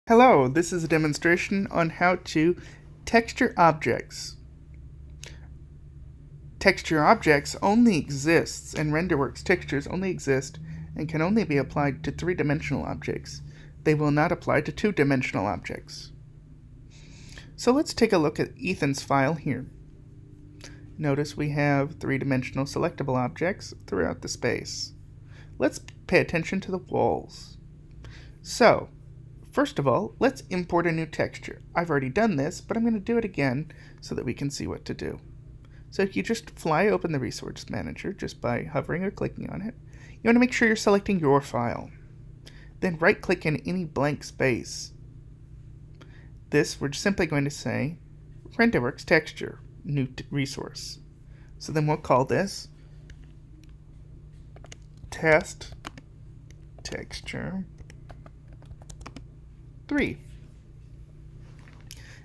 Hello, this is a demonstration on how to texture objects. Texture objects only exists, and Renderworks textures only exist and can only be applied to three-dimensional objects. They will not apply to two-dimensional objects. So let's take a look at Ethan's file here. Notice we have three-dimensional selectable objects throughout the space. Let's pay attention to the walls. So, first of all, let's import a new texture. I've already done this, but I'm going to do it again so that we can see what to do. So if you just fly open the Resource Manager just by hovering or clicking on it, you want to make sure you're selecting your file. Then right-click in any blank space. This, we're simply going to say, Renderworks Texture, New Resource. So then we'll call this Test Texture 3.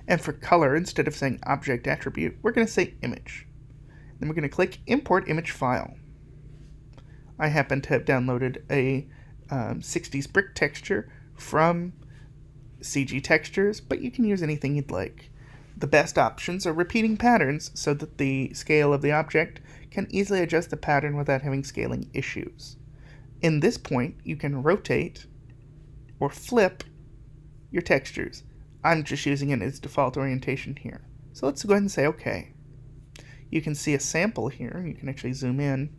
And for color, instead of saying object attribute, we're going to say image. Then we're going to click import image file. I happen to have downloaded a 60s brick texture from CG Textures, but you can use anything you'd like. The best options are repeating patterns so that the scale of the object can easily adjust the pattern without having scaling issues. In this point, you can rotate or flip your textures. I'm just using it as default orientation here. So let's go ahead and say OK. You can see a sample here. You can actually zoom in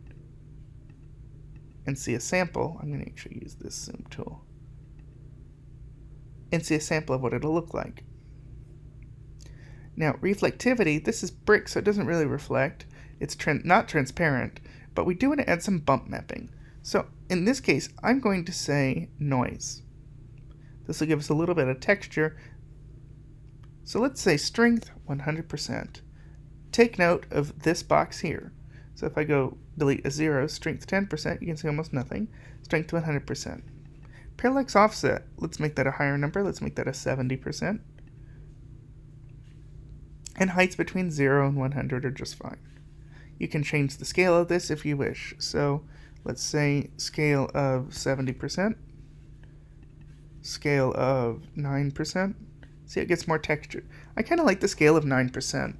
and see a sample. I'm going to actually use this zoom tool and see a sample of what it'll look like. Now, reflectivity, this is brick, so it doesn't really reflect. It's not transparent, but we do want to add some bump mapping. So in this case, I'm going to say noise. This will give us a little bit of texture. So let's say strength 100%. Take note of this box here. So if I go delete a 0, strength 10%, you can see almost nothing. Strength 100%. Parallax offset, let's make that a higher number. Let's make that a 70%. And heights between 0 and 100 are just fine. You can change the scale of this if you wish. So let's say scale of 70%. Scale of 9%. See, it gets more texture. I kind of like the scale of 9%.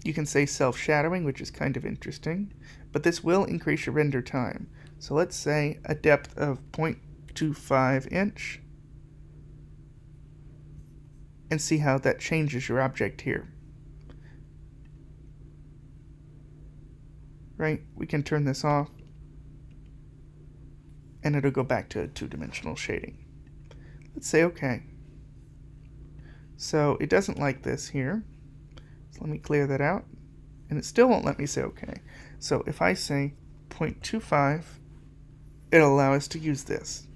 You can say self-shadowing, which is kind of interesting, but this will increase your render time. So let's say a depth of 0.25 inch, and see how that changes your object here. Right, we can turn this off, and it'll go back to two-dimensional shading. Let's say OK. So it doesn't like this here. So let me clear that out. And it still won't let me say OK. So if I say 0.25, it'll allow us to use this.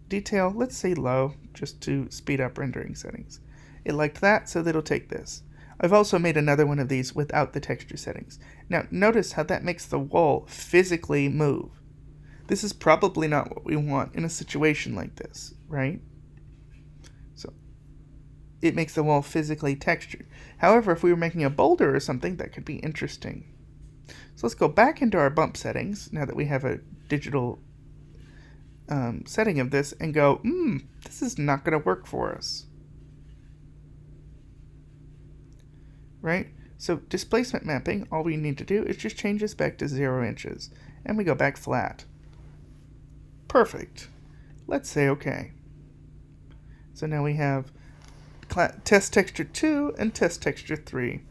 Detail, let's say low, just to speed up rendering settings. It liked that, so it'll take this. I've also made another one of these without the texture settings. Now notice how that makes the wall physically move. This is probably not what we want in a situation like this, right? So it makes the wall physically textured. However, if we were making a boulder or something, that could be interesting. So let's go back into our bump settings, now that we have a digital setting of this, and go, this is not going to work for us. Right? So displacement mapping, all we need to do is just change this back to 0 inches, and we go back flat. Perfect. Let's say OK. So now we have test texture 2 and test texture 3.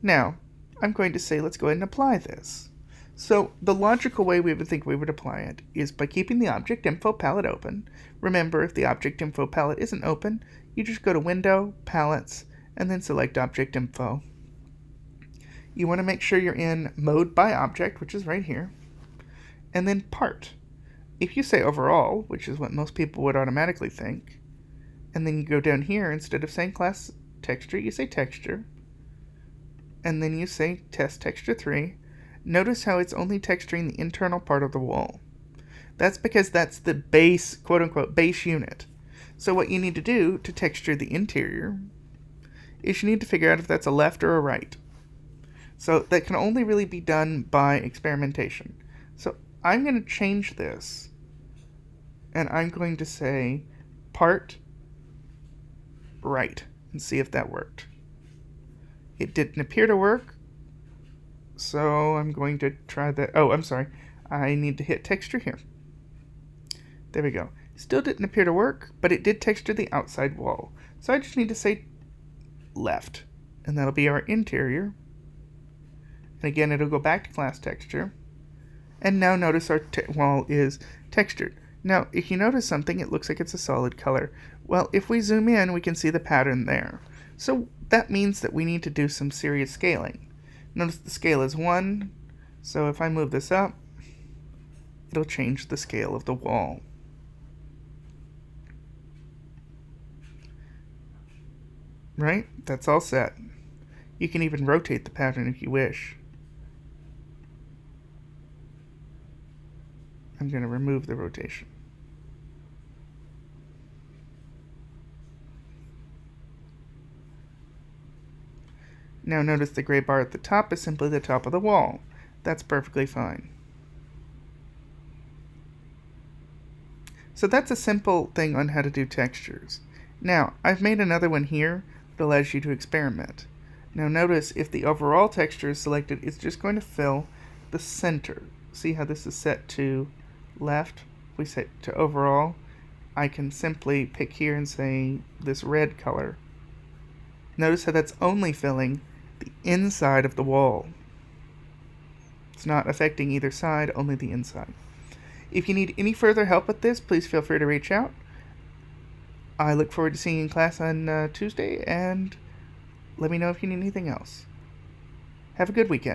Now, I'm going to say let's go ahead and apply this. So the logical way we would think we would apply it is by keeping the object info palette open. Remember, if the object info palette isn't open, you just go to Window, Palettes, and then select Object Info. You want to make sure you're in Mode by Object, which is right here, and then Part. If you say Overall, which is what most people would automatically think, and then you go down here, instead of saying Class Texture, you say Texture, and then you say Test Texture 3, notice how it's only texturing the internal part of the wall. That's because that's the base, quote-unquote, base unit. So what you need to do to texture the interior is you need to figure out if that's a left or a right. So that can only really be done by experimentation. So I'm going to change this and I'm going to say part right and see if that worked. It didn't appear to work, so I'm going to try that. Oh, I'm sorry. I need to hit texture here. There we go. Still didn't appear to work, but it did texture the outside wall. So I just need to say left, and that'll be our interior. And again, it'll go back to class texture. And now notice our wall is textured. Now, if you notice something, it looks like it's a solid color. Well, if we zoom in, we can see the pattern there. So that means that we need to do some serious scaling. Notice the scale is 1, so if I move this up, it'll change the scale of the wall. Right? That's all set. You can even rotate the pattern if you wish. I'm going to remove the rotation. Now notice the gray bar at the top is simply the top of the wall. That's perfectly fine. So that's a simple thing on how to do textures. Now, I've made another one here that allows you to experiment. Now notice if the overall texture is selected, it's just going to fill the center. See how this is set to left? If we set to overall, I can simply pick here and say this red color. Notice how that's only filling the inside of the wall. It's not affecting either side, only the inside. If you need any further help with this, please feel free to reach out. I look forward to seeing you in class on Tuesday, and let me know if you need anything else. Have a good weekend.